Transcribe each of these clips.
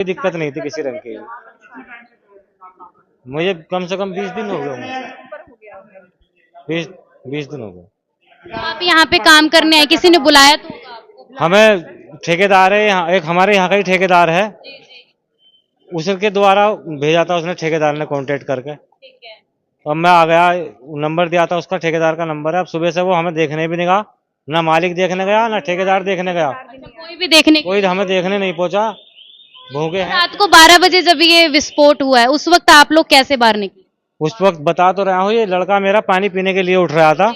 कोई दिक्कत नहीं थी किसी रंग की। मुझे कम से कम 20 दिन हो गए होंगे। 20 दिन हो गए। तो आप यहाँ पे काम करने आए, किसी ने बुलाया तो होगा आपको। हमें ठेकेदार है यहाँ, एक हमारे यहाँ का ही ठेकेदार है, जी जी। उसके द्वारा भेजा था उसने, ठेकेदार ने कांटेक्ट करके। ठीक है। अब मैं आ गया, नंबर दिया था उसका, ठेकेदार का नंबर है। अब सुबह से वो हमें देखने भी नहीं गया, ना मालिक देखने गया ना ठेकेदार देखने गया, अच्छा, कोई भी देखने कोई हमें देखने नहीं पहुंचा। भूखे हैं। रात को 12 बजे जब ये विस्फोट हुआ है उस वक्त आप लोग कैसे बाहर निकले। उस वक्त बता तो रहा हूँ, ये लड़का मेरा पानी पीने के लिए उठ रहा था।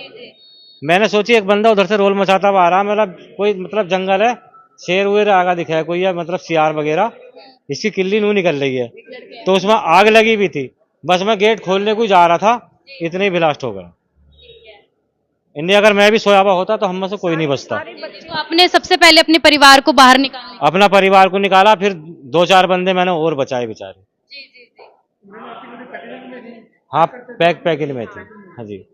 मैंने सोची एक बंदा उधर से रोल मचाता हुआ आ रहा, मतलब कोई मतलब जंगल है, शेर वेर आगा दिखा है कोई, है मतलब सियार वगैरह, इसकी किल्ली नू निकल रही है, तो उसमें आग लगी भी थी। बस मैं गेट खोलने को जा रहा था, इतने ही ब्लास्ट हो गया। इंडिया अगर मैं भी सोया हुआ होता तो हम में से कोई नहीं बचता। तो आपने सबसे पहले अपने परिवार को बाहर निकालने। अपना परिवार को निकाला, फिर 2-4 बंदे मैंने और बचाए बेचारे। जी जी जी। हाँ, पैकिंग में थी। हाँ जी।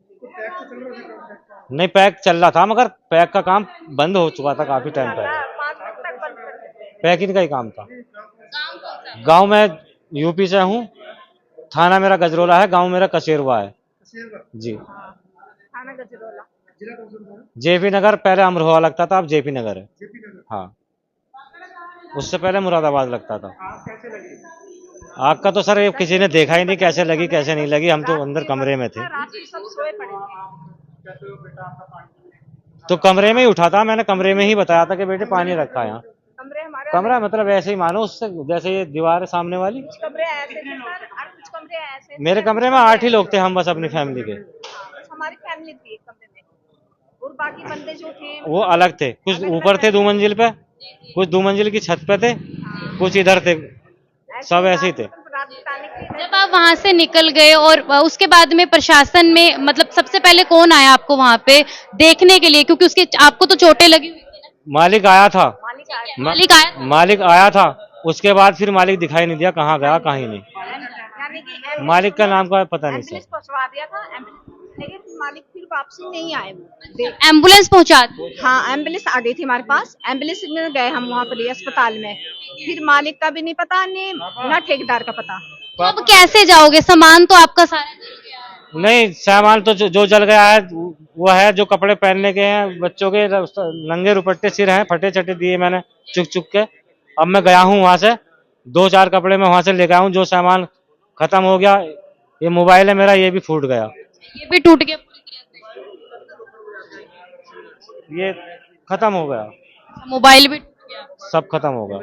नहीं, पैक चल रहा था, मगर पैक का काम बंद हो चुका था काफी टाइम पहले। पैकिंग का ही काम था। गाँव कौन सा। गांव मैं यूपी से हूँ, थाना मेरा गजरोला है, गांव मेरा कसेरवा है। जी। जेपी नगर पहले अमरोहा लगता था, अब जेपी नगर है। हाँ, उससे पहले मुरादाबाद लगता था। आग का तो सर ये किसी ने देखा ही नहीं, कैसे लगी कैसे नहीं लगी, हम तो अंदर कमरे में थे। तो कमरे में ही उठा था, मैंने कमरे में ही बताया था कि बेटे पानी रखा है यहाँ। कमरा मतलब ऐसे ही मानो उससे, जैसे ये दीवार है सामने वाली। कमरे ऐसे थे सर, और कुछ कमरे ऐसे थे। मेरे कमरे में 8 ही लोग थे, हम बस अपनी फैमिली के। हमारी फैमिली थी एक कमरे में, और बाकी बंदे जो थे वो अलग थे, कुछ ऊपर थे 2 मंजिल पे, कुछ 2 मंजिल की छत पे थे, कुछ इधर थे, सब ऐसे ही थे। रात बिताने के लिए। जब आप वहां से निकल गए और उसके बाद में प्रशासन में मतलब सबसे पहले कौन आया आपको वहां पे देखने के लिए, क्योंकि उसके आपको तो चोटें लगी हुई थी ना। मालिक आया था। मालिक आया था? मालिक आया था, उसके बाद फिर मालिक दिखाई नहीं दिया, कहाँ गया कहीं नहीं। यानी कि मालिक का नाम का पता नहीं एम्बुलेंस सर। पहुंचवा दिया था, लेकिन मालिक फिर वापसी नहीं आए वो। एम्बुलेंस पहुंचा दी। हाँ, एम्बुलेंस आ गई थी हमारे पास, एम्बुलेंस में गए हम वहाँ पर अस्पताल में, फिर मालिक का भी नहीं पता, नहीं ना ठेकेदार का पता। तो अब कैसे जाओगे, सामान तो आपका सारा जल गया है। नहीं, सामान तो जो जल गया है वो है, जो कपड़े पहनने के हैं बच्चों के, नंगे रुपट्टे सिर हैं, फटे चटे दिए मैंने चुक चुक के। अब मैं गया हूँ वहां से, 2-4 कपड़े मैं वहां से ले गया हूँ, जो सामान खत्म हो गया। ये मोबाइल है मेरा, ये भी फूट गया, ये भी टूट गया पूरी तरह ये खत्म हो गया, से। मोबाइल भी टूट गया। सब खत्म हो गया।